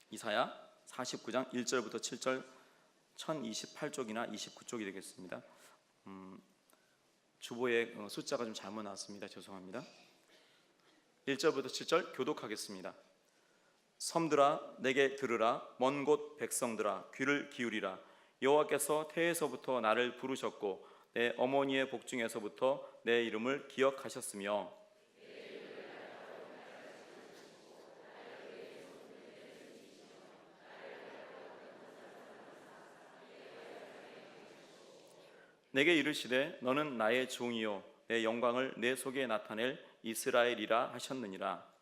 이사야 49장 1절부터 7절 1028쪽이나 29쪽이 되겠습니다. 주보에 숫자가 좀 잘못 나왔습니다. 죄송합니다. 1절부터 7절 교독하겠습니다. 섬들아 내게 들으라. 먼 곳 백성들아 귀를 기울이라. 여호와께서 태에서부터 나를 부르셨고 내 어머니의 복중에서부터 내 이름을 기억하셨으며 내게 이르시되 너는 나의 종이요 내 영광을 내 속에 나타낼 이스라엘이라 하셨느니라.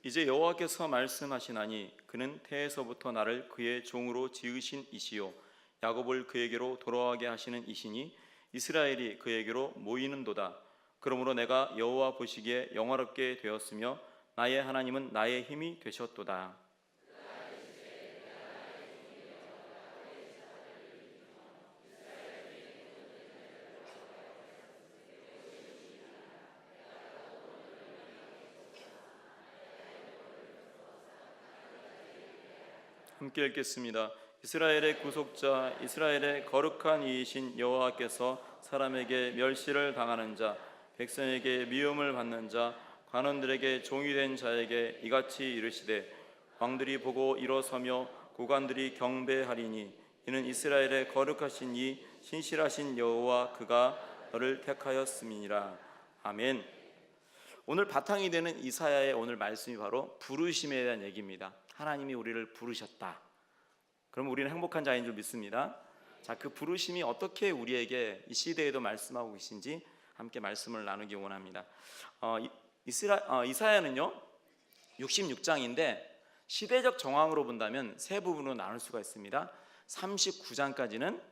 이제 여호와께서 말씀하시나니 그는 태에서부터 나를 그의 종으로 지으신 이시요 야곱을 그에게로 돌아가게 하시는 이시니 이스라엘이 그에게로 모이는도다. 그러므로 내가 여호와 보시기에 영화롭게 되었으며 나의 하나님은 나의 힘이 되셨도다. 함께 읽겠습니다. 이스라엘의 구속자, 이스라엘의 거룩한 이이신 여호와께서 사람에게 멸시를 당하는 자, 백성에게 미움을 받는 자, 관원들에게 종이 된 자에게 이같이 이르시되 왕들이 보고 일어서며 고관들이 경배하리니 이는 이스라엘의 거룩하신 이 신실하신 여호와 그가 너를 택하였음이니라. 아멘. 오늘 바탕이 되는 이사야의 오늘 말씀이 바로 부르심에 대한 얘기입니다. 하나님이 우리를 부르셨다. 그럼 우리는 행복한 자인 줄 믿습니다. 자, 그 부르심이 어떻게 우리에게 이 시대에도 말씀하고 계신지 함께 말씀을 나누기 원합니다. 이사야는요 66장인데 시대적 정황으로 본다면 세 부분으로 나눌 수가 있습니다. 39장까지는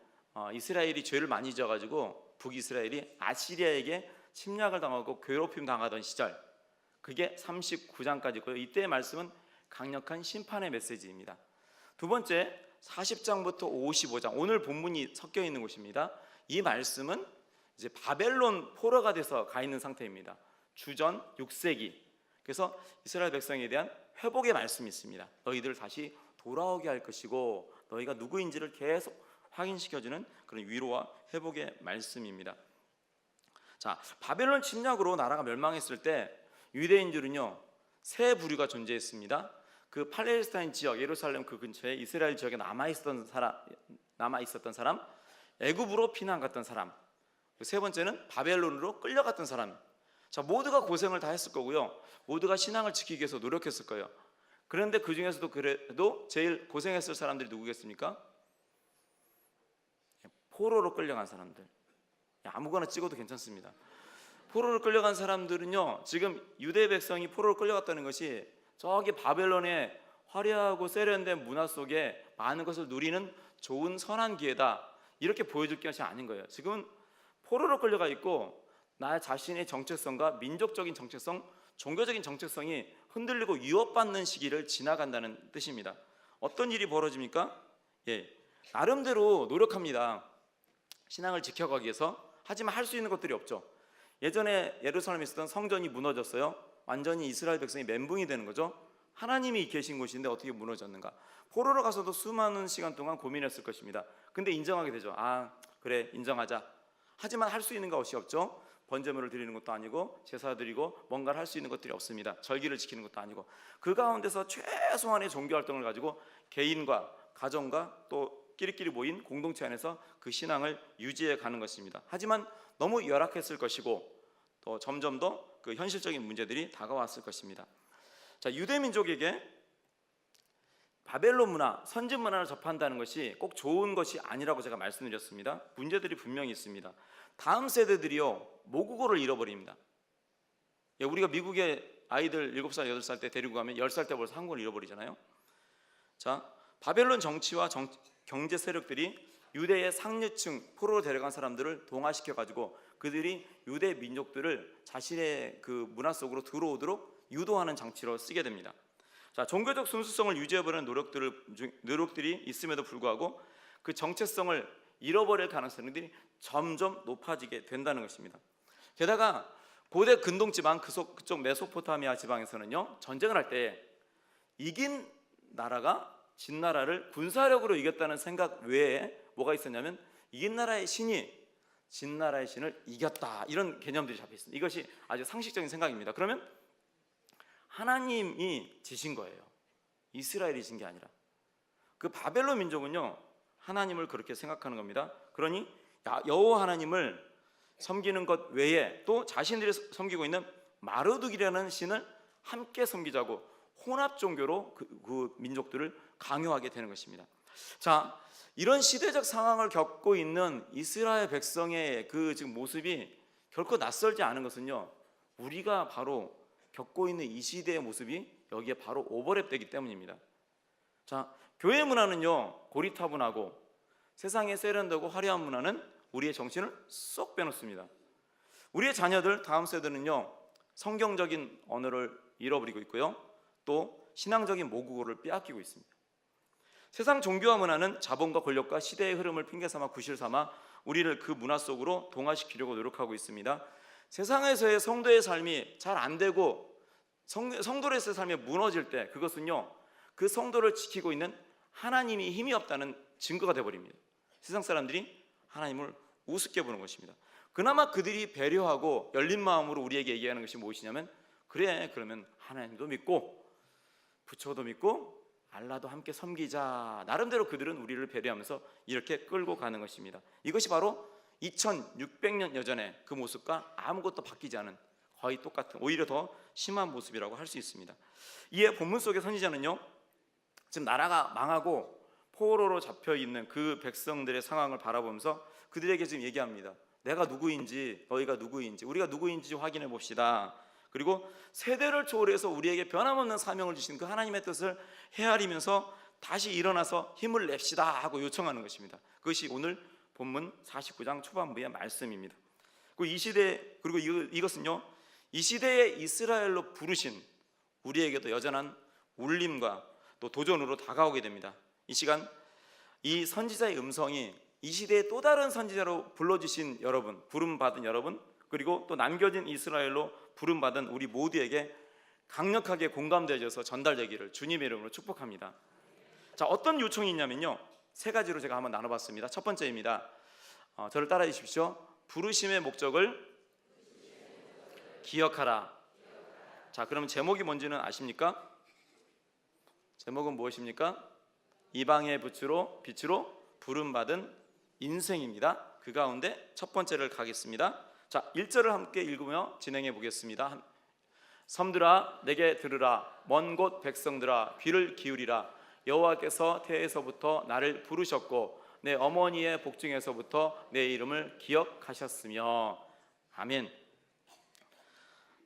이스라엘이 죄를 많이 지어가지고 북이스라엘이 아시리아에게 침략을 당하고 괴롭힘 당하던 시절, 그게 39장까지고요. 이때의 말씀은 강력한 심판의 메시지입니다. 두 번째 40장부터 55장, 오늘 본문이 섞여 있는 곳입니다. 이 말씀은 이제 바벨론 포로가 돼서 가 있는 상태입니다. 주전 6세기. 그래서 이스라엘 백성에 대한 회복의 말씀이 있습니다. 너희들 다시 돌아오게 할 것이고 너희가 누구인지를 계속 확인시켜주는 그런 위로와 회복의 말씀입니다. 자, 바벨론 침략으로 나라가 멸망했을 때 유대인들은요 세 부류가 존재했습니다. 그 팔레스타인 지역, 예루살렘 그 근처에 이스라엘 지역에 남아 있었던 사람, 애굽으로 피난 갔던 사람, 세 번째는 바벨론으로 끌려갔던 사람. 자, 모두가 고생을 다 했을 거고요. 모두가 신앙을 지키기 위해서 노력했을 거예요. 그런데 그 중에서도 그래도 제일 고생했을 사람들이 누구겠습니까? 포로로 끌려간 사람들. 아무거나 찍어도 괜찮습니다. 포로로 끌려간 사람들은요, 지금 유대 백성이 포로로 끌려갔다는 것이 저기 바벨론의 화려하고 세련된 문화 속에 많은 것을 누리는 좋은 선한 기회다, 이렇게 보여줄 것이 아닌 거예요. 지금은 포로로 끌려가 있고 나 자신의 정체성과 민족적인 정체성, 종교적인 정체성이 흔들리고 위협받는 시기를 지나간다는 뜻입니다. 어떤 일이 벌어집니까? 나름대로 노력합니다. 신앙을 지켜가기 위해서. 하지만 할 수 있는 것들이 없죠. 예전에 예루살렘에 있었던 성전이 무너졌어요. 완전히 이스라엘 백성이 멘붕이 되는 거죠. 하나님이 계신 곳인데 어떻게 무너졌는가. 포로로 가서도 수많은 시간 동안 고민했을 것입니다. 근데 인정하게 되죠. 아, 그래, 인정하자. 하지만 할 수 있는 것이 없죠. 번제물을 드리는 것도 아니고 제사 드리고 뭔가를 할 수 있는 것들이 없습니다. 절기를 지키는 것도 아니고. 그 가운데서 최소한의 종교활동을 가지고 개인과 가정과 또 끼리끼리 모인 공동체 안에서 그 신앙을 유지해 가는 것입니다. 하지만 너무 열악했을 것이고 또 점점 더 그 현실적인 문제들이 다가왔을 것입니다. 자, 유대 민족에게 바벨론 문화, 선진 문화를 접한다는 것이 꼭 좋은 것이 아니라고 제가 말씀드렸습니다. 문제들이 분명히 있습니다. 다음 세대들이요 모국어를 잃어버립니다. 우리가 미국에 아이들 7살, 8살 때 데리고 가면 10살 때 벌써 한국어를 잃어버리잖아요. 자, 바벨론 정치와 경제 세력들이 유대의 상류층, 포로로 데려간 사람들을 동화시켜가지고 그들이 유대 민족들을 자신의 그 문화 속으로 들어오도록 유도하는 장치로 쓰게 됩니다. 자, 종교적 순수성을 유지해보려는 노력들이 있음에도 불구하고 그 정체성을 잃어버릴 가능성들이 점점 높아지게 된다는 것입니다. 게다가 고대 근동 지방 그쪽 메소포타미아 지방에서는요, 전쟁을 할 때 이긴 나라가 진 나라를 군사력으로 이겼다는 생각 외에 뭐가 있었냐면 이긴 나라의 신이 진 나라의 신을 이겼다, 이런 개념들이 잡혀 있습니다. 이것이 아주 상식적인 생각입니다. 그러면 하나님이 지신 거예요. 이스라엘이 진 게 아니라. 그 바벨론 민족은요, 하나님을 그렇게 생각하는 겁니다. 그러니 여호와 하나님을 섬기는 것 외에 또 자신들이 섬기고 있는 마르둑이라는 신을 함께 섬기자고 혼합 종교로 그 민족들을 강요하게 되는 것입니다. 자, 이런 시대적 상황을 겪고 있는 이스라엘 백성의 그 지금 모습이 결코 낯설지 않은 것은요, 우리가 바로 겪고 있는 이 시대의 모습이 여기에 바로 오버랩되기 때문입니다. 자, 교회 문화는요, 고리타분하고 세상에 세련되고 화려한 문화는 우리의 정신을 쏙 빼놓습니다. 우리의 자녀들, 다음 세대는요, 성경적인 언어를 잃어버리고 있고요, 또 신앙적인 모국어를 빼앗기고 있습니다. 세상 종교와 문화는 자본과 권력과 시대의 흐름을 핑계삼아 구실삼아 우리를 그 문화 속으로 동화시키려고 노력하고 있습니다. 세상에서의 성도의 삶이 잘 안 되고 성도로서의 삶이 무너질 때 그것은요, 그 성도를 지키고 있는 하나님이 힘이 없다는 증거가 되어버립니다. 세상 사람들이 하나님을 우습게 보는 것입니다. 그나마 그들이 배려하고 열린 마음으로 우리에게 얘기하는 것이 무엇이냐면, 그래, 그러면 하나님도 믿고 부처도 믿고 알라도 함께 섬기자. 나름대로 그들은 우리를 배려하면서 이렇게 끌고 가는 것입니다. 이것이 바로 2600년 여전의 그 모습과 아무것도 바뀌지 않은 거의 똑같은, 오히려 더 심한 모습이라고 할 수 있습니다. 이에 본문 속의 선지자는요, 지금 나라가 망하고 포로로 잡혀있는 그 백성들의 상황을 바라보면서 그들에게 지금 얘기합니다. 내가 누구인지, 너희가 누구인지, 우리가 누구인지 확인해 봅시다. 그리고 세대를 초월해서 우리에게 변함없는 사명을 주신 그 하나님의 뜻을 헤아리면서 다시 일어나서 힘을 냅시다 하고 요청하는 것입니다. 그것이 오늘 본문 49장 초반부의 말씀입니다. 그리고 이것은요, 이 시대에 이스라엘로 부르신 우리에게도 여전한 울림과 또 도전으로 다가오게 됩니다. 이 시간 이 선지자의 음성이 이 시대의 또 다른 선지자로 불러주신 여러분, 부름받은 여러분, 그리고 또 남겨진 이스라엘로 부름받은 우리 모두에게 강력하게 공감되어져서 전달되기를 주님의 이름으로 축복합니다. 자, 어떤 요청이 있냐면요, 세 가지로 제가 한번 나눠봤습니다. 첫 번째입니다. 저를 따라해 주십시오. 부르심의 목적을 기억하라. 자, 그럼 제목이 뭔지는 아십니까? 제목은 무엇입니까? 이방의 빛으로 부름받은 인생입니다. 그 가운데 첫 번째를 가겠습니다. 자, 1절을 함께 읽으며 진행해 보겠습니다. 섬들아 내게 들으라, 먼 곳 백성들아 귀를 기울이라. 여호와께서 태에서부터 나를 부르셨고 내 어머니의 복중에서부터 내 이름을 기억하셨으며. 아멘.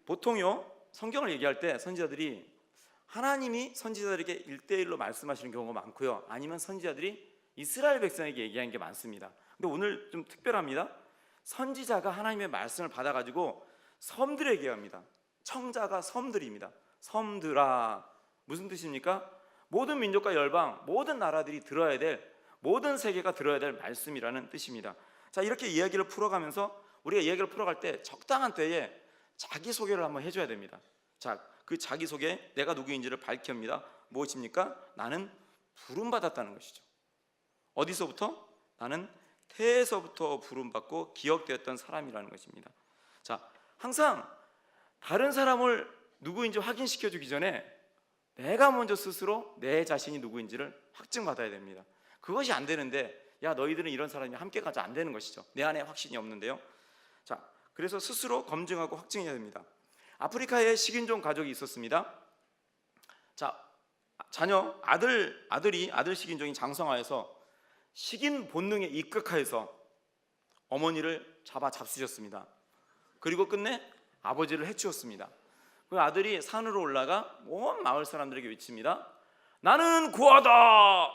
보통요, 성경을 얘기할 때 선지자들이 하나님이 선지자들에게 1대1로 말씀하시는 경우가 많고요, 아니면 선지자들이 이스라엘 백성에게 얘기하는 게 많습니다. 근데 오늘 좀 특별합니다. 선지자가 하나님의 말씀을 받아가지고 섬들에게 얘기합니다. 청자가 섬들입니다. 섬들아, 무슨 뜻입니까? 모든 민족과 열방, 모든 나라들이 들어야 될, 모든 세계가 들어야 될 말씀이라는 뜻입니다. 자, 이렇게 이야기를 풀어가면서 우리가 이야기를 풀어갈 때 적당한 때에 자기소개를 한번 해줘야 됩니다. 자, 그 자기소개, 내가 누구인지를 밝힙니다. 무엇입니까? 나는 부름받았다는 것이죠. 어디서부터? 나는 태에서부터 부름받고 기억되었던 사람이라는 것입니다. 자, 항상 다른 사람을 누구인지 확인시켜주기 전에 내가 먼저 스스로 내 자신이 누구인지를 확증받아야 됩니다. 그것이 안 되는데, 야, 너희들은 이런 사람이 함께 가자, 안 되는 것이죠. 내 안에 확신이 없는데요. 자, 그래서 스스로 검증하고 확증해야 됩니다. 아프리카에 식인종 가족이 있었습니다. 자, 아들 식인종이 장성하여서 식인 본능에 입각하여서 어머니를 잡수셨습니다. 그리고 끝내 아버지를 해치웠습니다. 그 아들이 산으로 올라가 온 마을 사람들에게 외칩니다. 나는 구하다.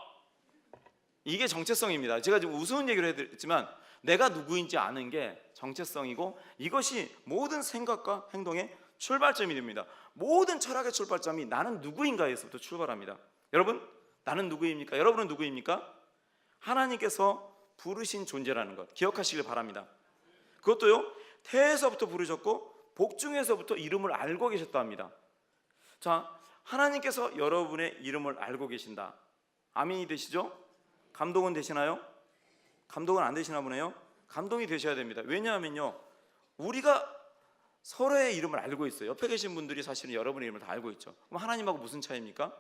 이게 정체성입니다. 제가 지금 우스운 얘기를 해드렸지만 내가 누구인지 아는 게 정체성이고, 이것이 모든 생각과 행동의 출발점이 됩니다. 모든 철학의 출발점이 나는 누구인가에서부터 출발합니다. 여러분, 나는 누구입니까? 여러분은 누구입니까? 하나님께서 부르신 존재라는 것 기억하시길 바랍니다. 그것도요, 태에서부터 부르셨고 복중에서부터 이름을 알고 계셨다 합니다. 자, 하나님께서 여러분의 이름을 알고 계신다. 아멘이 되시죠? 감동은 되시나요? 감동은 안 되시나 보네요. 감동이 되셔야 됩니다. 왜냐하면요, 우리가 서로의 이름을 알고 있어요. 옆에 계신 분들이 사실은 여러분의 이름을 다 알고 있죠. 그럼 하나님하고 무슨 차이입니까?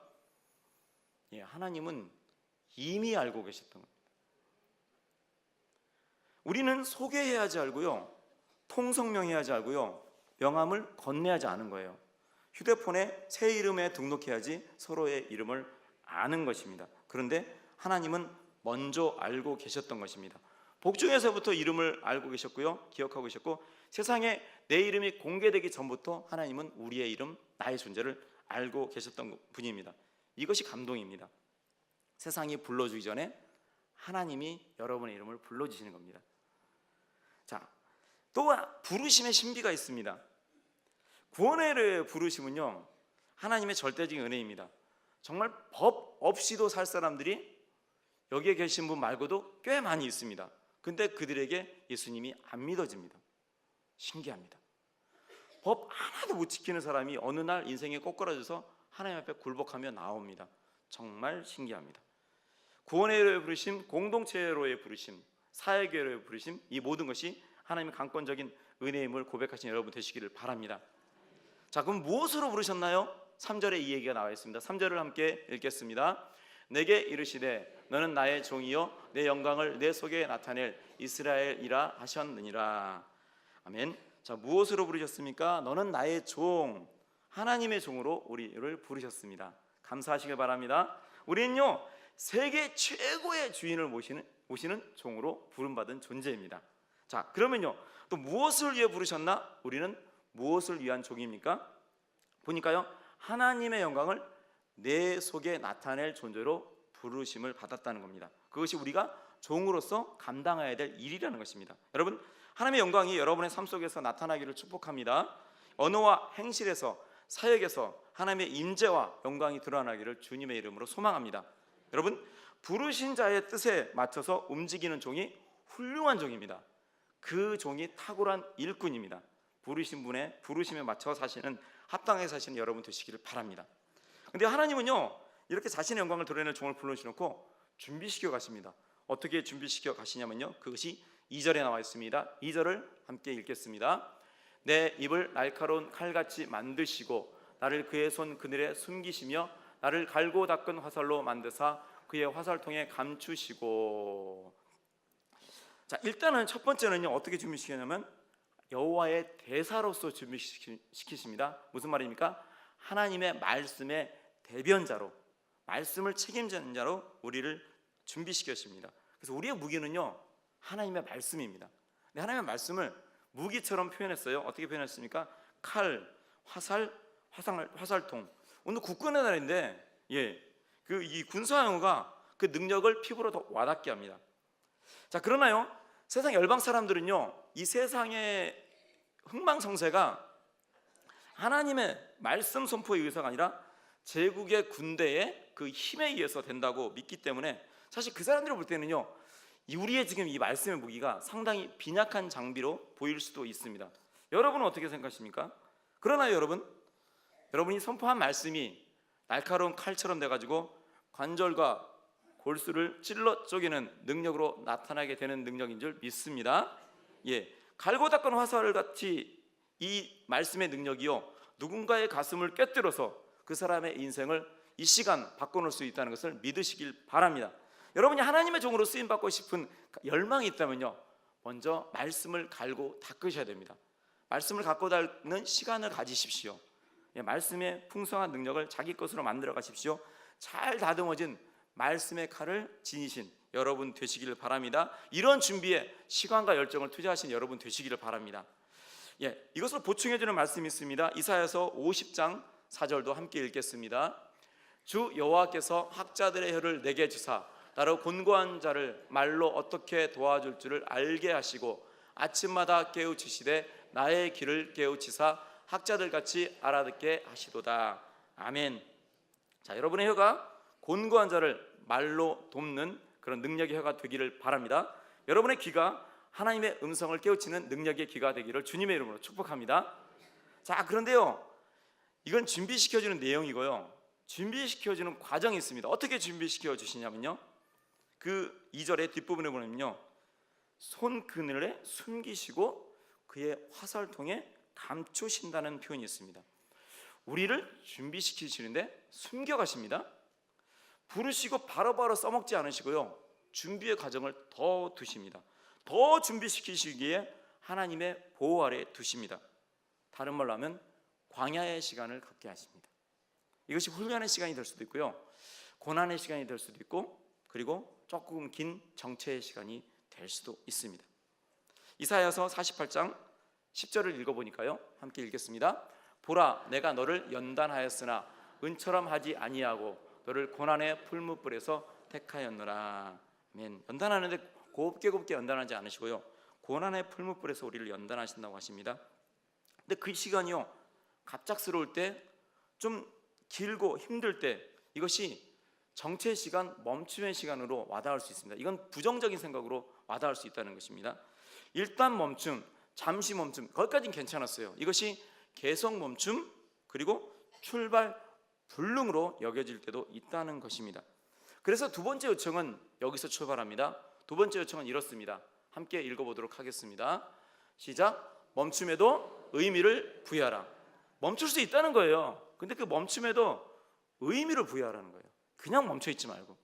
예, 하나님은 이미 알고 계셨던 겁니다. 우리는 소개해야지 알고요, 통성명해야지 알고요, 명함을 건네야지 아는 거예요. 휴대폰에 새 이름에 등록해야지 서로의 이름을 아는 것입니다. 그런데 하나님은 먼저 알고 계셨던 것입니다. 복중에서부터 이름을 알고 계셨고요, 기억하고 계셨고, 세상에 내 이름이 공개되기 전부터 하나님은 우리의 이름, 나의 존재를 알고 계셨던 분입니다. 이것이 감동입니다. 세상이 불러주기 전에 하나님이 여러분의 이름을 불러주시는 겁니다. 자, 또 부르심의 신비가 있습니다. 구원의 은혜의 부르심은요, 하나님의 절대적인 은혜입니다. 정말 법 없이도 살 사람들이 여기에 계신 분 말고도 꽤 많이 있습니다. 근데 그들에게 예수님이 안 믿어집니다. 신기합니다. 법 하나도 못 지키는 사람이 어느 날 인생에 꼬꾸라져서 하나님 앞에 굴복하며 나옵니다. 정말 신기합니다. 구원의 부르심, 공동체로의 부르심, 사회교회로의 부르심, 이 모든 것이 하나님의 강권적인 은혜임을 고백하신 여러분 되시기를 바랍니다. 자, 그럼 무엇으로 부르셨나요? 3절에 이 얘기가 나와 있습니다. 3절을 함께 읽겠습니다. 내게 이르시되 너는 나의 종이요 내 영광을 내 속에 나타낼 이스라엘이라 하셨느니라. 아멘. 자, 무엇으로 부르셨습니까? 너는 나의 종, 하나님의 종으로 우리를 부르셨습니다. 감사하시길 바랍니다. 우리는요, 세계 최고의 주인을 모시는 종으로 부름받은 존재입니다. 자, 그러면요, 또 무엇을 위해 부르셨나? 우리는 무엇을 위한 종입니까? 보니까요, 하나님의 영광을 내 속에 나타낼 존재로 부르심을 받았다는 겁니다. 그것이 우리가 종으로서 감당해야 될 일이라는 것입니다. 여러분, 하나님의 영광이 여러분의 삶 속에서 나타나기를 축복합니다. 언어와 행실에서, 사역에서 하나님의 임재와 영광이 드러나기를 주님의 이름으로 소망합니다. 여러분, 부르신 자의 뜻에 맞춰서 움직이는 종이 훌륭한 종입니다. 그 종이 탁월한 일꾼입니다. 부르신 분의 부르심에 맞춰 사시는, 합당하게 사시는 여러분 되시기를 바랍니다. 근데 하나님은요, 이렇게 자신의 영광을 드러내는 종을 불러주놓고 준비시켜 가십니다. 어떻게 준비시켜 가시냐면요, 그것이 2절에 나와 있습니다. 2절을 함께 읽겠습니다. 내 입을 날카로운 칼같이 만드시고 나를 그의 손 그늘에 숨기시며 나를 갈고 닦은 화살로 만드사 그의 화살통에 감추시고. 자, 일단은 첫 번째는요, 어떻게 준비시키냐면 여호와의 대사로서 준비시키십니다. 무슨 말입니까? 하나님의 말씀의 대변자로, 말씀을 책임지는 자로 우리를 준비시키십니다. 그래서 우리의 무기는요, 하나님의 말씀입니다. 근데 하나님의 말씀을 무기처럼 표현했어요. 어떻게 표현했습니까? 칼, 화살통. 오늘 국군의 날인데, 이 군사 용어가 그 능력을 피부로 더 와닿게 합니다. 자, 그러나요, 세상 열방 사람들은요, 이 세상의 흥망성쇠가 하나님의 말씀 선포에 의해서가 아니라 제국의 군대의 그 힘에 의해서 된다고 믿기 때문에 사실 그 사람들을 볼 때는요, 우리의 지금 이 말씀의 무기가 상당히 빈약한 장비로 보일 수도 있습니다. 여러분은 어떻게 생각하십니까? 그러나요, 여러분이 선포한 말씀이 날카로운 칼처럼 돼가지고 관절과 골수를 찔러 쪼개는 능력으로 나타나게 되는 능력인 줄 믿습니다. 갈고 닦은 화살같이 이 말씀의 능력이요, 누군가의 가슴을 꿰뚫어서 그 사람의 인생을 이 시간 바꿔놓을 수 있다는 것을 믿으시길 바랍니다. 여러분이 하나님의 종으로 쓰임받고 싶은 열망이 있다면요, 먼저 말씀을 갈고 닦으셔야 됩니다. 말씀을 갖고 닦는 시간을 가지십시오. 말씀의 풍성한 능력을 자기 것으로 만들어 가십시오. 잘 다듬어진 말씀의 칼을 지니신 여러분 되시기를 바랍니다. 이런 준비에 시간과 열정을 투자하신 여러분 되시기를 바랍니다. 이것을 보충해주는 말씀이 있습니다. 이사야서 50장 4절도 함께 읽겠습니다. 주 여호와께서 학자들의 혀를 내게 주사 나로 곤고한 자를 말로 어떻게 도와줄 줄을 알게 하시고 아침마다 깨우치시되 나의 길을 깨우치사 학자들 같이 알아듣게 하시도다. 아멘. 자, 여러분의 혀가 곤고한 자를 말로 돕는 그런 능력의 혀가 되기를 바랍니다. 여러분의 귀가 하나님의 음성을 깨우치는 능력의 귀가 되기를 주님의 이름으로 축복합니다. 자, 그런데요, 이건 준비시켜주는 내용이고요, 준비시켜주는 과정이 있습니다. 어떻게 준비시켜 주시냐면요, 그 2절의 뒷부분에 보면요, 손그늘에 숨기시고 그의 화살통에 감추신다는 표현이 있습니다. 우리를 준비시키시는데 숨겨가십니다. 부르시고 바로바로 써먹지 않으시고요, 준비의 과정을 더 두십니다. 더 준비시키시기에 하나님의 보호 아래 두십니다. 다른 말로 하면 광야의 시간을 갖게 하십니다. 이것이 훈련의 시간이 될 수도 있고요, 고난의 시간이 될 수도 있고, 그리고 조금 긴 정체의 시간이 될 수도 있습니다. 이사야서 48장 10절을 읽어보니까요, 함께 읽겠습니다. 보라, 내가 너를 연단하였으나 은처럼 하지 아니하고 너를 고난의 풀무불에서 택하였노라. 아멘. 연단하는데 곱게 연단하지 않으시고요, 고난의 풀무불에서 우리를 연단하신다고 하십니다. 근데 그 시간이요, 갑작스러울 때, 좀 길고 힘들 때, 이것이 정체의 시간, 멈춤의 시간으로 와닿을 수 있습니다. 이건 부정적인 생각으로 와닿을 수 있다는 것입니다. 일단 멈춤, 잠시 멈춤, 거기까지는 괜찮았어요. 이것이 계속 멈춤, 그리고 출발 불능으로 여겨질 때도 있다는 것입니다. 그래서 두 번째 요청은 여기서 출발합니다. 두 번째 요청은 이렇습니다. 함께 읽어보도록 하겠습니다. 시작. 멈춤에도 의미를 부여하라. 멈출 수 있다는 거예요. 근데 그 멈춤에도 의미를 부여하라는 거예요. 그냥 멈춰 있지 말고.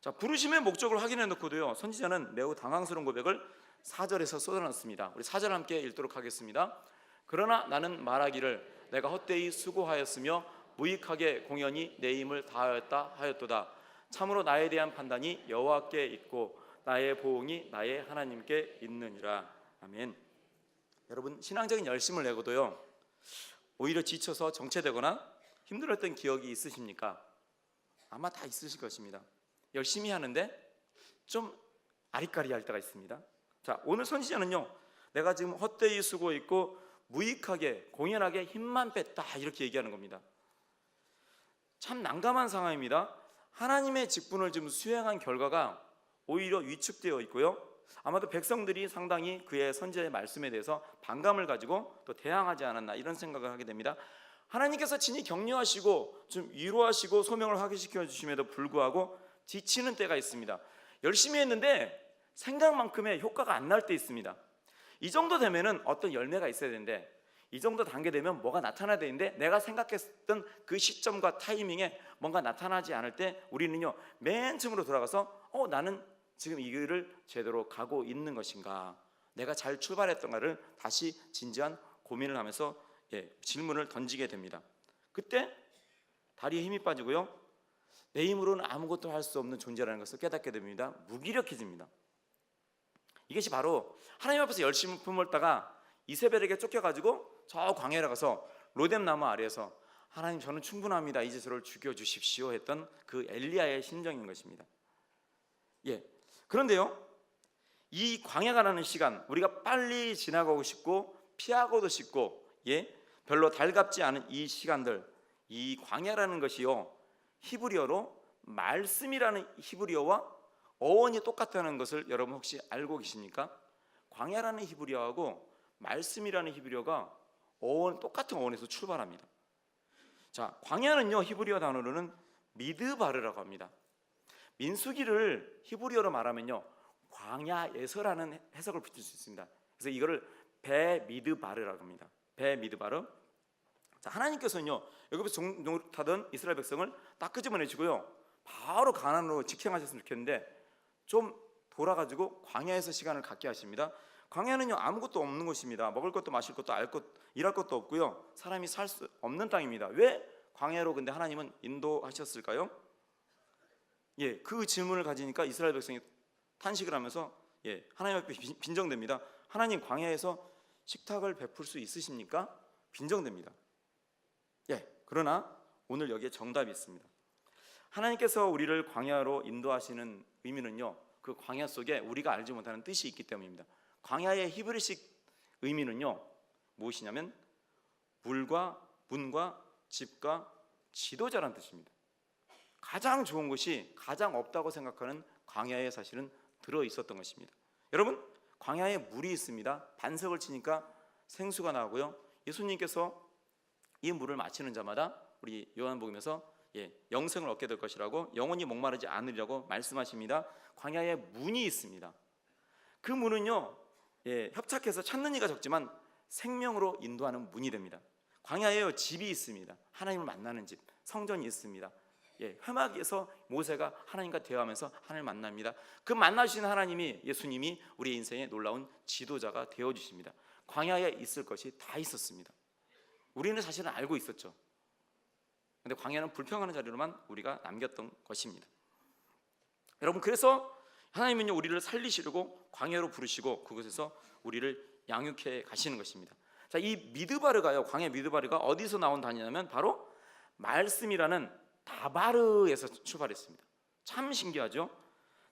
자, 부르심의 목적을 확인해 놓고도요, 선지자는 매우 당황스러운 고백을 4절에서 쏟아놨습니다. 우리 4절 함께 읽도록 하겠습니다. 그러나 나는 말하기를 내가 헛되이 수고하였으며 무익하게 공연히 내 힘을 다하였다 하였도다. 참으로 나에 대한 판단이 여호와께 있고 나의 보응이 나의 하나님께 있느니라. 아멘. 여러분, 신앙적인 열심을 내고도요, 오히려 지쳐서 정체되거나 힘들었던 기억이 있으십니까? 아마 다 있으실 것입니다. 열심히 하는데 좀 아리까리할 때가 있습니다. 자, 오늘 선지자는요, 내가 지금 헛되이 수고했고 무익하게 공연하게 힘만 뺐다, 이렇게 얘기하는 겁니다. 참 난감한 상황입니다. 하나님의 직분을 지금 수행한 결과가 오히려 위축되어 있고요, 아마도 백성들이 상당히 그의 선지자의 말씀에 대해서 반감을 가지고 또 대항하지 않았나, 이런 생각을 하게 됩니다. 하나님께서 친히 격려하시고 좀 위로하시고 소명을 확인시켜 주심에도 불구하고 지치는 때가 있습니다. 열심히 했는데 생각만큼의 효과가 안 날 때 있습니다. 이 정도 되면은 어떤 열매가 있어야 되는데, 이 정도 단계 되면 뭐가 나타나야 되는데, 내가 생각했던 그 시점과 타이밍에 뭔가 나타나지 않을 때 우리는요, 맨 처음으로 돌아가서 나는 지금 이 길을 제대로 가고 있는 것인가, 내가 잘 출발했던가를 다시 진지한 고민을 하면서 질문을 던지게 됩니다. 그때 다리에 힘이 빠지고요, 내 힘으로는 아무것도 할 수 없는 존재라는 것을 깨닫게 됩니다. 무기력해집니다. 이것이 바로 하나님 앞에서 열심히 품었다가 이세벨에게 쫓겨가지고 저 광야에 가서 로뎀 나무 아래에서 하나님, 저는 충분합니다, 이제 저를 죽여주십시오 했던 그 엘리야의 심정인 것입니다. 그런데요, 이 광야가라는 시간, 우리가 빨리 지나가고 싶고 피하고도 싶고 별로 달갑지 않은 이 시간들, 이 광야라는 것이요, 히브리어로 말씀이라는 히브리어와 어원이 똑같다는 것을 여러분 혹시 알고 계십니까? 광야라는 히브리어하고 말씀이라는 히브리어가 똑같은 어원에서 출발합니다. 자, 광야는요, 히브리어 단어로는 미드바르라고 합니다. 민수기를 히브리어로 말하면요, 광야에서라는 해석을 붙일 수 있습니다. 그래서 이거를 베미드바르라고 합니다. 베미드바르. 자, 하나님께서는요, 여기서 종노릇하던 이스라엘 백성을 딱 끄집어내시고요, 바로 가나안으로 직행하셨으면 좋겠는데 좀 돌아가지고 광야에서 시간을 갖게 하십니다. 광야는요, 아무것도 없는 곳입니다. 먹을 것도 마실 것도 일할 것도 없고요, 사람이 살 수 없는 땅입니다. 왜 광야로 근데 하나님은 인도하셨을까요? 그 질문을 가지니까 이스라엘 백성이 탄식을 하면서 하나님 앞에 빈정됩니다. 하나님, 광야에서 식탁을 베풀 수 있으십니까? 빈정됩니다. 그러나 오늘 여기에 정답이 있습니다. 하나님께서 우리를 광야로 인도하시는 의미는요, 그 광야 속에 우리가 알지 못하는 뜻이 있기 때문입니다. 광야의 히브리식 의미는요, 무엇이냐면 물과 문과 집과 지도자라는 뜻입니다. 가장 좋은 것이 가장 없다고 생각하는 광야에 사실은 들어 있었던 것입니다. 여러분, 광야에 물이 있습니다. 반석을 치니까 생수가 나고요. 예수님께서 이 물을 마시는 자마다 우리 요한복음에서 영생을 얻게 될 것이라고, 영원히 목마르지 않으리라고 말씀하십니다. 광야에 문이 있습니다. 그 문은요, 협착해서 찾는 이가 적지만 생명으로 인도하는 문이 됩니다. 광야에 집이 있습니다. 하나님을 만나는 집, 성전이 있습니다. 회막에서 모세가 하나님과 대화하면서 하나님을 만납니다. 그 만나주신 하나님이, 예수님이 우리 인생의 놀라운 지도자가 되어주십니다. 광야에 있을 것이 다 있었습니다. 우리는 사실은 알고 있었죠. 그런데 광야는 불평하는 자리로만 우리가 남겼던 것입니다. 여러분, 그래서 하나님은요, 우리를 살리시려고 광야로 부르시고 그곳에서 우리를 양육해 가시는 것입니다. 자, 이 미드바르가요, 광야 미드바르가 어디서 나온 단어냐면 바로 말씀이라는 다바르에서 출발했습니다. 참 신기하죠?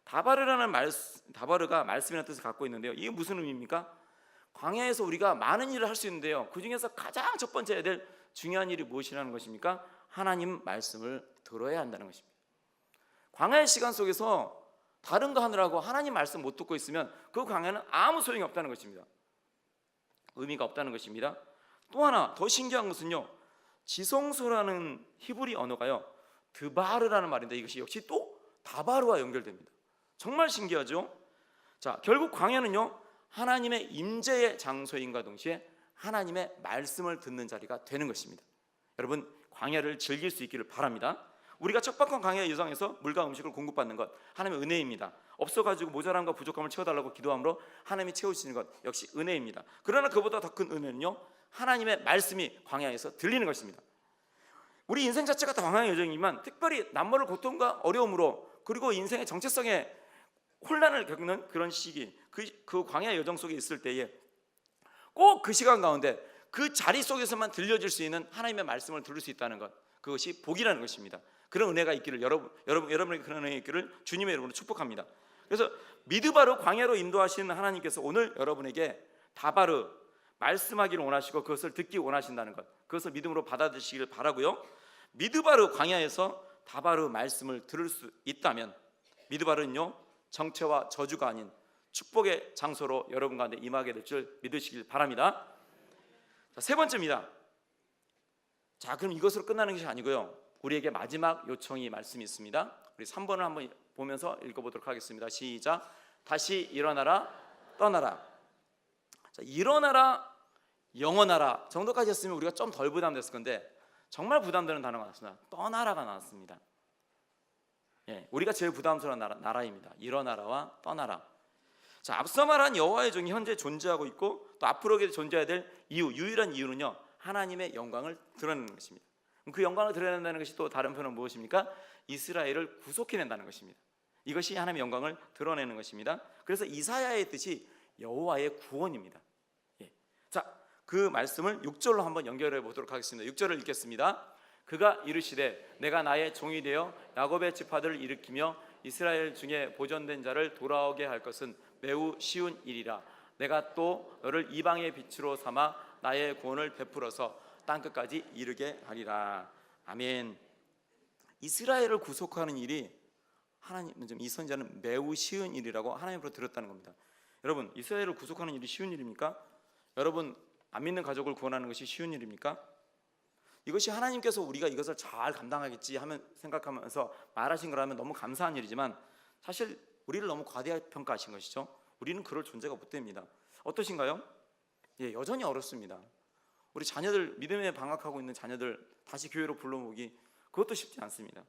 다바르가 말씀이라는 뜻을 갖고 있는데요, 이게 무슨 의미입니까? 광야에서 우리가 많은 일을 할 수 있는데요, 그 중에서 가장 첫 번째 해야 될 중요한 일이 무엇이라는 것입니까? 하나님 말씀을 들어야 한다는 것입니다. 광야의 시간 속에서 다른 거 하느라고 하나님 말씀 못 듣고 있으면 그 광야는 아무 소용이 없다는 것입니다. 의미가 없다는 것입니다. 또 하나 더 신기한 것은요, 지성소라는 히브리 언어가요, 드바르라는 말인데 이것이 역시 또 다바르와 연결됩니다. 정말 신기하죠? 자, 결국 광야는요, 하나님의 임재의 장소인과 동시에 하나님의 말씀을 듣는 자리가 되는 것입니다. 여러분, 광야를 즐길 수 있기를 바랍니다. 우리가 척박한 광야의 여정에서 물과 음식을 공급받는 것, 하나님의 은혜입니다. 없어가지고 모자람과 부족함을 채워달라고 기도함으로 하나님이 채우시는 것 역시 은혜입니다. 그러나 그보다 더 큰 은혜는요, 하나님의 말씀이 광야에서 들리는 것입니다. 우리 인생 자체가 다 광야의 여정이지만 특별히 남모를 고통과 어려움으로, 그리고 인생의 정체성에 혼란을 겪는 그런 시기, 그 광야의 여정 속에 있을 때에 꼭 그 시간 가운데 그 자리 속에서만 들려질 수 있는 하나님의 말씀을 들을 수 있다는 것, 그것이 복이라는 것입니다. 그런 은혜가 있기를, 여러분에게 그런 은혜가 있기를 주님의 이름으로 축복합니다. 그래서 미드바르 광야로 인도하시는 하나님께서 오늘 여러분에게 다바르 말씀하기를 원하시고 그것을 듣기 원하신다는 것, 그것을 믿음으로 받아들이시기를 바라고요. 미드바르 광야에서 다바르 말씀을 들을 수 있다면, 미드바르는요, 정체와 저주가 아닌 축복의 장소로 여러분 가운데 임하게 될 줄 믿으시길 바랍니다. 자, 세 번째입니다. 자, 그럼 이것으로 끝나는 것이 아니고요, 우리에게 마지막 요청이 말씀이 있습니다. 우리 3번을 한번 보면서 읽어보도록 하겠습니다. 시작. 다시 일어나라, 떠나라. 자, 일어나라, 영원하라 정도까지 했으면 우리가 좀 덜 부담됐을 건데 정말 부담되는 단어가 나왔습니다. 떠나라가 나왔습니다. 우리가 제일 부담스러운 나라입니다. 일어나라와 떠나라. 자, 앞서 말한 여호와의 종이 현재 존재하고 있고 또 앞으로 존재해야 될 유일한 이유는요, 하나님의 영광을 드러내는 것입니다. 그 영광을 드러낸다는 것이 또 다른 표현은 무엇입니까? 이스라엘을 구속해낸다는 것입니다. 이것이 하나님의 영광을 드러내는 것입니다. 그래서 이사야의 뜻이 여호와의 구원입니다. 자, 그 말씀을 6절로 한번 연결해 보도록 하겠습니다. 6절을 읽겠습니다. 그가 이르시되 내가 나의 종이 되어 야곱의 지파들을 일으키며 이스라엘 중에 보존된 자를 돌아오게 할 것은 매우 쉬운 일이라. 내가 또 너를 이방의 빛으로 삼아 나의 구원을 베풀어서 땅끝까지 이르게 하리라. 아멘. 이스라엘을 구속하는 일이 이 선지자는 매우 쉬운 일이라고 하나님으로 들었다는 겁니다. 여러분, 이스라엘을 구속하는 일이 쉬운 일입니까? 여러분, 안 믿는 가족을 구원하는 것이 쉬운 일입니까? 이것이 하나님께서 우리가 이것을 잘 감당하겠지 하면 생각하면서 말하신 거라면 너무 감사한 일이지만 사실 우리를 너무 과대평가하신 것이죠. 우리는 그럴 존재가 못 됩니다. 어떠신가요? 여전히 어렵습니다. 우리 자녀들, 믿음에 방학하고 있는 자녀들 다시 교회로 불러모으기, 그것도 쉽지 않습니다.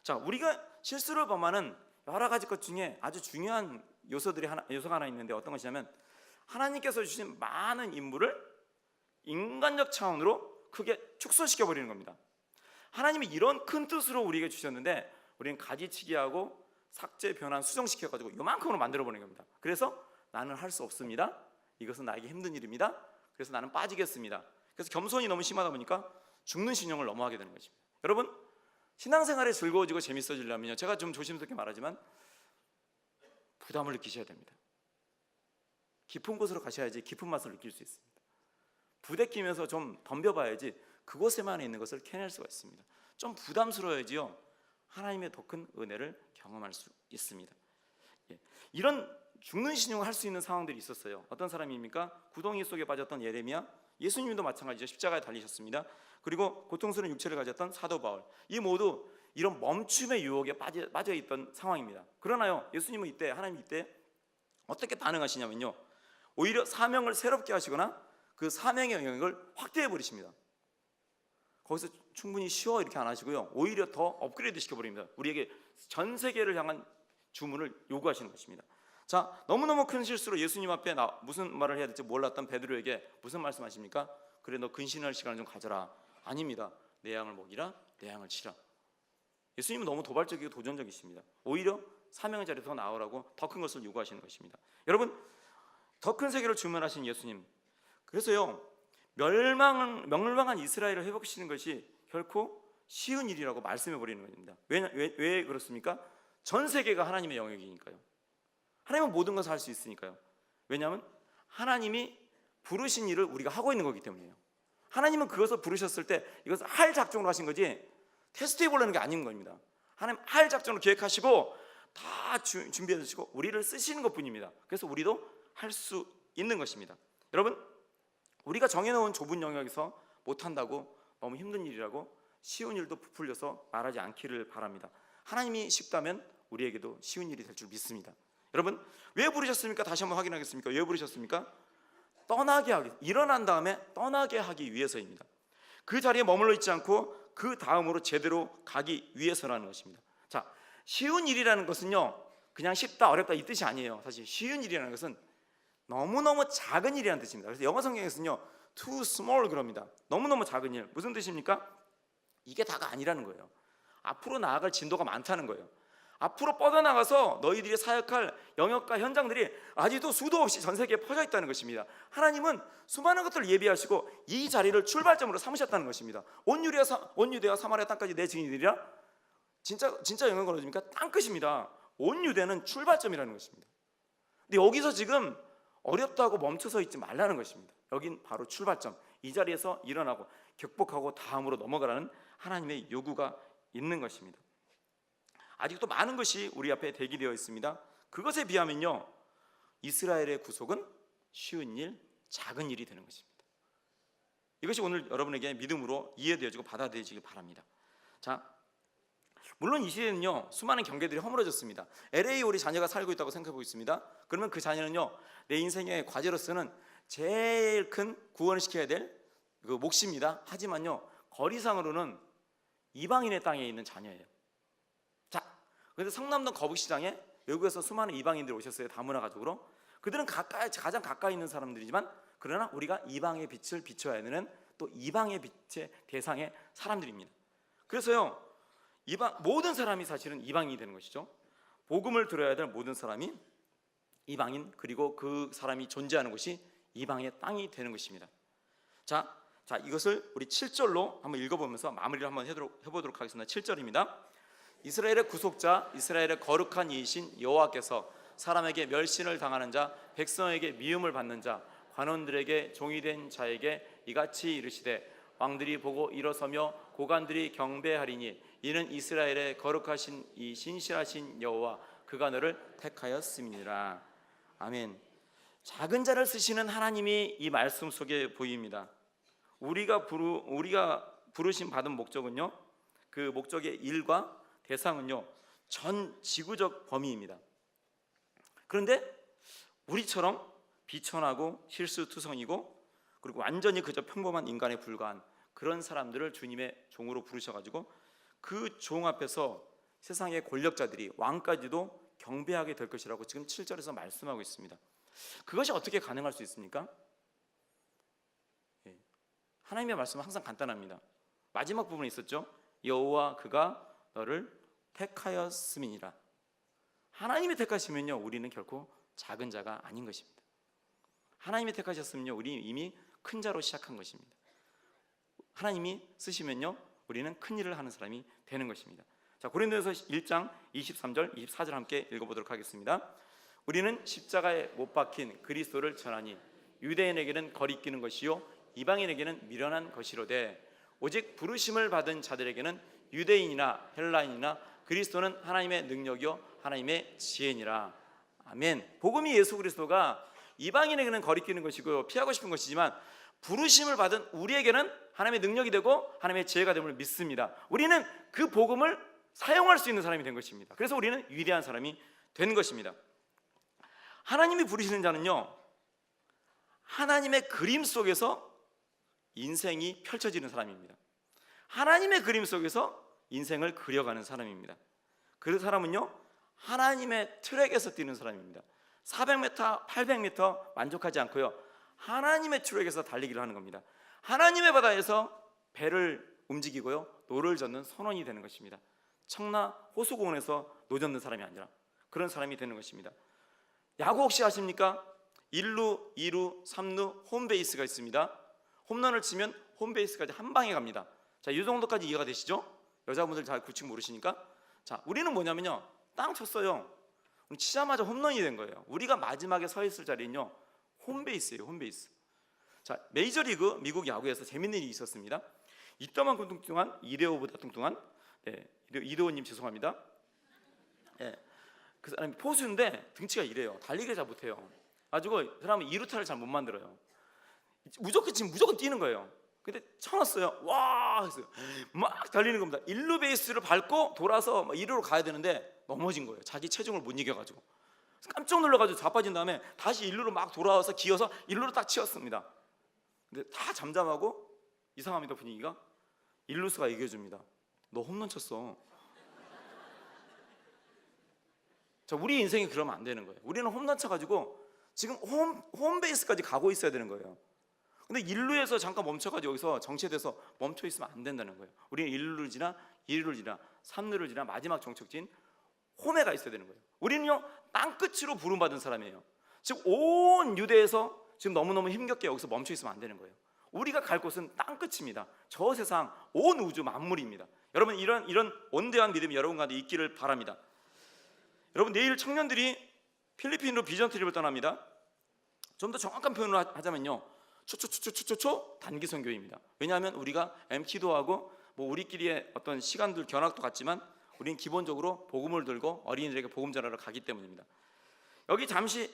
자, 우리가 실수를 범하는 여러 가지 것 중에 아주 중요한 요소가 하나 있는데 어떤 것이냐면, 하나님께서 주신 많은 인물을 인간적 차원으로 크게 축소시켜 버리는 겁니다. 하나님이 이런 큰 뜻으로 우리에게 주셨는데 우리는 가지치기하고 삭제, 변환, 수정시켜 가지고 이만큼으로 만들어 버리는 겁니다. 그래서 나는 할 수 없습니다. 이것은 나에게 힘든 일입니다. 그래서 나는 빠지겠습니다. 그래서 겸손이 너무 심하다 보니까 죽는 신용을 넘어가게 되는 것입니다. 여러분, 신앙생활이 즐거워지고 재밌어지려면요, 제가 좀 조심스럽게 말하지만 부담을 느끼셔야 됩니다. 깊은 곳으로 가셔야지 깊은 맛을 느낄 수 있습니다. 부대끼면서 좀 덤벼봐야지 그곳에만 있는 것을 캐낼 수가 있습니다. 좀 부담스러워야지요 하나님의 더 큰 은혜를 경험할 수 있습니다. 이런 죽는 신용을 할 수 있는 상황들이 있었어요. 어떤 사람입니까? 구덩이 속에 빠졌던 예레미야, 예수님도 마찬가지죠. 십자가에 달리셨습니다. 그리고 고통스러운 육체를 가졌던 사도 바울, 이 모두 이런 멈춤의 유혹에 빠져 있던 상황입니다. 그러나요 예수님은 이때, 하나님 이때 어떻게 반응하시냐면요, 오히려 사명을 새롭게 하시거나 그 사명의 영역을 확대해 버리십니다. 거기서 충분히 쉬어 이렇게 안 하시고요, 오히려 더 업그레이드 시켜버립니다. 우리에게 전 세계를 향한 주문을 요구하시는 것입니다. 자, 너무너무 큰 실수로 예수님 앞에 무슨 말을 해야 될지 몰랐던 베드로에게 무슨 말씀하십니까? 그래, 너 근신할 시간을 좀 가져라. 아닙니다. 내 양을 먹이라, 내 양을 치라. 예수님은 너무 도발적이고 도전적이십니다. 오히려 사명의 자리에 더 나오라고 더 큰 것을 요구하시는 것입니다. 여러분, 더 큰 세계를 주문하신 예수님, 그래서요 멸망한 이스라엘을 회복시키는 것이 결코 쉬운 일이라고 말씀해 버리는 겁니다. 왜 그렇습니까? 전 세계가 하나님의 영역이니까요. 하나님은 모든 것을 할 수 있으니까요. 왜냐하면 하나님이 부르신 일을 우리가 하고 있는 거기 때문이에요. 하나님은 그것을 부르셨을 때 이것을 할 작정으로 하신 거지 테스트해 보려는 게 아닌 겁니다. 하나님 할 작정으로 계획하시고 다 준비해 주시고 우리를 쓰시는 것뿐입니다. 그래서 우리도 할 수 있는 것입니다. 여러분, 우리가 정해놓은 좁은 영역에서 못한다고 너무 힘든 일이라고 쉬운 일도 부풀려서 말하지 않기를 바랍니다. 하나님이 쉽다면 우리에게도 쉬운 일이 될 줄 믿습니다. 여러분, 왜 부르셨습니까? 다시 한번 확인하겠습니까? 왜 부르셨습니까? 일어난 다음에 떠나게 하기 위해서입니다. 그 자리에 머물러 있지 않고 그 다음으로 제대로 가기 위해서라는 것입니다. 자, 쉬운 일이라는 것은요 그냥 쉽다 어렵다 이 뜻이 아니에요. 사실 쉬운 일이라는 것은 너무너무 작은 일이라는 뜻입니다. 그래서 영어 성경에서는요 too small 그럽니다. 너무너무 작은 일. 무슨 뜻입니까? 이게 다가 아니라는 거예요. 앞으로 나아갈 진도가 많다는 거예요. 앞으로 뻗어나가서 너희들이 사역할 영역과 현장들이 아직도 수도 없이 전 세계에 퍼져 있다는 것입니다. 하나님은 수많은 것들을 예비하시고 이 자리를 출발점으로 삼으셨다는 것입니다. 온 유대와 사마리아 땅까지 내 증인이리라. 진짜 영어가 어딥니까? 땅끝입니다. 온 유대는 출발점이라는 것입니다. 근데 여기서 지금 어렵다고 멈춰서 있지 말라는 것입니다. 여긴 바로 출발점. 이 자리에서 일어나고 격복하고 다음으로 넘어가라는 하나님의 요구가 있는 것입니다. 아직도 많은 것이 우리 앞에 대기되어 있습니다. 그것에 비하면요 이스라엘의 구속은 쉬운 일, 작은 일이 되는 것입니다. 이것이 오늘 여러분에게 믿음으로 이해되어지고 받아들여지길 바랍니다. 자, 물론 이 시대는요 수많은 경계들이 허물어졌습니다. LA 우리 자녀가 살고 있다고 생각해보고 있습니다. 그러면 그 자녀는요 내 인생의 과제로서는 제일 큰 구원을 시켜야 될 그 몫입니다. 하지만요 거리상으로는 이방인의 땅에 있는 자녀예요. 자, 그런데 성남동 거북시장에 외국에서 수많은 이방인들이 오셨어요. 다문화 가족으로. 그들은 가장 가까이 있는 사람들이지만 그러나 우리가 이방의 빛을 비춰야 되는 또 이방의 빛의 대상의 사람들입니다. 그래서요 모든 사람이 사실은 이방인이 되는 것이죠. 복음을 들어야 될 모든 사람이 이방인, 그리고 그 사람이 존재하는 곳이 이방의 땅이 되는 것입니다. 자, 이것을 우리 7절로 한번 읽어보면서 마무리를 한번 해보도록 하겠습니다. 7절입니다. 이스라엘의 구속자, 이스라엘의 거룩한 이이신 여호와께서 사람에게 멸신을 당하는 자, 백성에게 미움을 받는 자, 관원들에게 종이 된 자에게 이같이 이르시되 왕들이 보고 일어서며 고관들이 경배하리니 이는 이스라엘의 거룩하신 이 신실하신 여호와 그가 너를 택하였음이니라. 아멘. 작은 자를 쓰시는 하나님이 이 말씀 속에 보입니다. 우리가 부르심 받은 목적은요 그 목적의 일과 대상은요 전 지구적 범위입니다. 그런데 우리처럼 비천하고 실수투성이고 그리고 완전히 그저 평범한 인간에 불과한 그런 사람들을 주님의 종으로 부르셔가지고 그 종 앞에서 세상의 권력자들이 왕까지도 경배하게 될 것이라고 지금 7절에서 말씀하고 있습니다. 그것이 어떻게 가능할 수 있습니까? 하나님의 말씀은 항상 간단합니다. 마지막 부분에 있었죠. 여호와 그가 너를 택하였음이니라. 하나님이 택하시면요 우리는 결코 작은 자가 아닌 것입니다. 하나님이 택하셨으면요 우리 이미 큰 자로 시작한 것입니다. 하나님이 쓰시면요 우리는 큰 일을 하는 사람이 되는 것입니다. 자, 고린도전서 1장 23절 24절 함께 읽어보도록 하겠습니다. 우리는 십자가에 못 박힌 그리스도를 전하니 유대인에게는 거리끼는 것이요 이방인에게는 미련한 것이로되 오직 부르심을 받은 자들에게는 유대인이나 헬라인이나 그리스도는 하나님의 능력이요 하나님의 지혜니라. 아멘. 복음이 예수 그리스도가 이방인에게는 거리끼는 것이고 피하고 싶은 것이지만 부르심을 받은 우리에게는 하나님의 능력이 되고 하나님의 지혜가 됨을 믿습니다. 우리는 그 복음을 사용할 수 있는 사람이 된 것입니다. 그래서 우리는 위대한 사람이 된 것입니다. 하나님이 부르시는 자는요, 하나님의 그림 속에서 인생이 펼쳐지는 사람입니다. 하나님의 그림 속에서 인생을 그려가는 사람입니다. 그 사람은요, 하나님의 트랙에서 뛰는 사람입니다. 400m, 800m 만족하지 않고요, 하나님의 트랙에서 달리기를 하는 겁니다. 하나님의 바다에서 배를 움직이고요, 노를 젓는 선원이 되는 것입니다. 청라 호수공원에서 노 젓는 사람이 아니라 그런 사람이 되는 것입니다. 야구 혹시 아십니까? 1루, 2루, 3루 홈베이스가 있습니다. 홈런을 치면 홈베이스까지 한 방에 갑니다. 자, 이 정도까지 이해가 되시죠? 여자분들 잘 구축 모르시니까. 자, 우리는 뭐냐면요, 땅 쳤어요. 치자마자 홈런이 된 거예요. 우리가 마지막에 서 있을 자리는요, 홈베이스예요. 홈베이스. 자, 메이저리그 미국 야구에서 재밌는 일이 있었습니다. 이따만큼 뚱뚱한, 이대호보다 뚱뚱한, 이대호님 죄송합니다. 그 사람이 포수인데 등치가 이래요. 달리기를 잘 못해요. 가지고 그 사람은 2루타를 잘 못 만들어요. 무조건 뛰는 거예요. 근데 쳐놨어요. 와! 했어요. 막 달리는 겁니다. 1루 베이스를 밟고 돌아서 2루로 가야 되는데 넘어진 거예요. 자기 체중을 못 이겨가지고. 깜짝 놀라가지고 자빠진 다음에 다시 1루로 막 돌아와서 기어서 1루로 딱 치웠습니다. 근데 다 잠잠하고 이상합니다. 분위기가. 1루수가 이겨줍니다. 너 홈런 쳤어. 자, 우리 인생이 그러면 안 되는 거예요. 우리는 홈런 쳐가지고 지금 홈베이스까지 가고 있어야 되는 거예요. 근데 1루에서 잠깐 멈춰가지고 여기서 정체돼서 멈춰 있으면 안 된다는 거예요. 우리는 1루를 지나 2루를 지나 3루를 지나 마지막 정착지인 홈에 가 있어야 되는 거예요. 우리는요, 땅끝으로 부름받은 사람이에요. 즉 온 유대에서 지금 너무너무 힘겹게 여기서 멈춰 있으면 안 되는 거예요. 우리가 갈 곳은 땅끝입니다. 저 세상 온 우주 만물입니다. 여러분, 이런 원대한 믿음이 여러분 가운데 있기를 바랍니다. 여러분, 내일 청년들이 필리핀으로 비전 트립을 떠납니다. 좀 더 정확한 표현을 하자면요, 초 단기 선교입니다. 왜냐하면 우리가 MT도 뭐 우리끼리의 어떤 시간들 견학도 같지만 우리는 기본적으로 복음을 들고 어린이들에게 복음 전하러 가기 때문입니다. 여기 잠시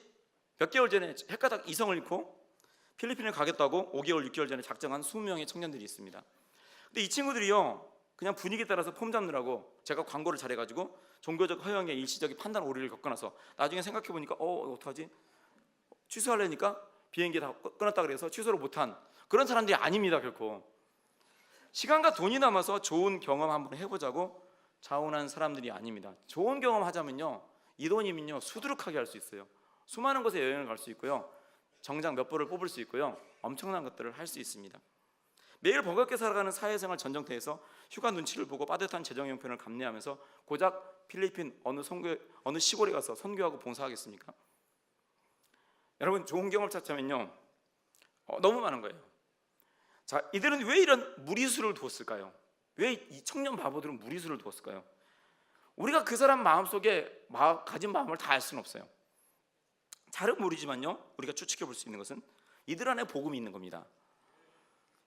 몇 개월 전에 핵가닥 이성을 잃고 필리핀에 가겠다고 5개월, 6개월 전에 작정한 20명의 청년들이 있습니다. 근데 이 친구들이요, 그냥 분위기에 따라서 폼 잡느라고 제가 광고를 잘해가지고 종교적 허영의 일시적인 판단 오류를 겪어나서 나중에 생각해보니까 어떡하지? 취소하려니까 비행기 다 끊었다 그래서 취소를 못한 그런 사람들이 아닙니다. 결코 시간과 돈이 남아서 좋은 경험 한번 해보자고 자원한 사람들이 아닙니다. 좋은 경험 하자면요, 이 돈이면요 수두룩하게 할 수 있어요. 수많은 곳에 여행을 갈 수 있고요, 정장 몇 벌을 뽑을 수 있고요, 엄청난 것들을 할 수 있습니다. 매일 버겁게 살아가는 사회생활 전정태에서 휴가 눈치를 보고 빠듯한 재정 형편을 감내하면서 고작 필리핀 어느 시골에 가서 선교하고 봉사하겠습니까? 여러분, 좋은 경험을 찾자면요, 너무 많은 거예요. 자, 이들은 왜 이런 무리수를 두었을까요? 왜 이 청년 바보들은 무리수를 두었을까요? 우리가 그 사람 마음속에 가진 마음을 다 알 수는 없어요. 잘은 모르지만요, 우리가 추측해 볼 수 있는 것은 이들 안에 복음이 있는 겁니다.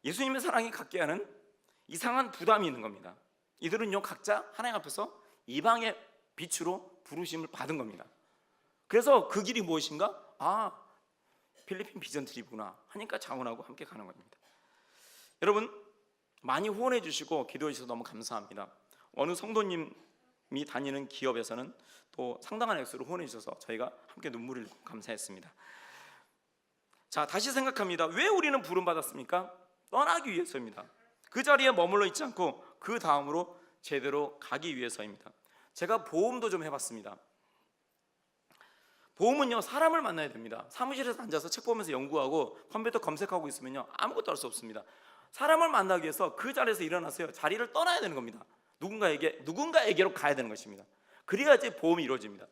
예수님의 사랑이 갖게 하는 이상한 부담이 있는 겁니다. 이들은요, 각자 하나님 앞에서 이방의 빛으로 부르심을 받은 겁니다. 그래서 그 길이 무엇인가? 필리핀 비전 트립이구나 하니까 자원하고 함께 가는 겁니다. 여러분, 많이 후원해 주시고 기도해 주셔서 너무 감사합니다. 어느 성도님이 다니는 기업에서는 또 상당한 액수를 후원해 주셔서 저희가 함께 눈물을 흘리고 감사했습니다. 자, 다시 생각합니다. 왜 우리는 부름받았습니까? 떠나기 위해서입니다. 그 자리에 머물러 있지 않고 그 다음으로 제대로 가기 위해서입니다. 제가 보험도 좀 해봤습니다. 보험은요, 사람을 만나야 됩니다. 사무실에서 앉아서 책 보면서 연구하고 컴퓨터 검색하고 있으면요, 아무것도 할 수 없습니다. 사람을 만나기 위해서 그 자리에서 일어나서요, 자리를 떠나야 되는 겁니다. 누군가에게로 가야 되는 것입니다. 그래야지 보험이 이루어집니다.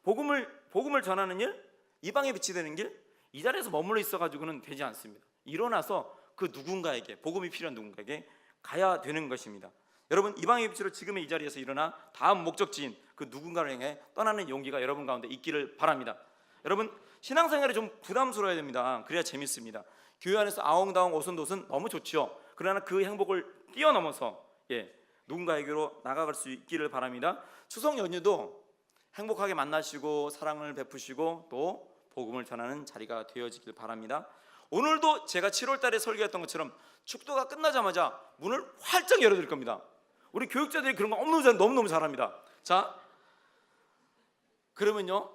복음을 전하는 일, 이방의 빛이 되는 길, 이 자리에서 머물러 있어가지고는 되지 않습니다. 일어나서 그 누군가에게, 복음이 필요한 누군가에게 가야 되는 것입니다. 여러분, 이방의 빛으로 지금의 이 자리에서 일어나 다음 목적지인 그 누군가를 향해 떠나는 용기가 여러분 가운데 있기를 바랍니다. 여러분, 신앙생활이 좀 부담스러워야 됩니다. 그래야 재밌습니다. 교회 안에서 아웅다웅 오순도순 너무 좋죠. 그러나 그 행복을 뛰어넘어서 누군가에게로 나아갈 수 있기를 바랍니다. 추석 연휴도 행복하게 만나시고 사랑을 베푸시고 또 복음을 전하는 자리가 되어지길 바랍니다. 오늘도 제가 7월 달에 설교했던 것처럼 축도가 끝나자마자 문을 활짝 열어드릴 겁니다. 우리 교육자들이 그런 거 너무너무 잘합니다. 자, 그러면요,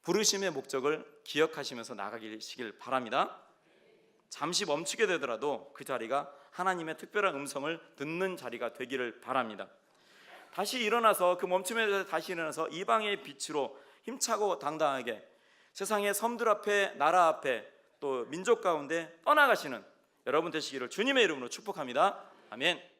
부르심의 목적을 기억하시면서 나가시길 바랍니다. 잠시 멈추게 되더라도 그 자리가 하나님의 특별한 음성을 듣는 자리가 되기를 바랍니다. 다시 일어나서 그 멈춤에서 다시 일어나서 이방의 빛으로 힘차고 당당하게 세상의 섬들 앞에, 나라 앞에, 또 민족 가운데 떠나가시는 여러분 되시기를 주님의 이름으로 축복합니다. 아멘.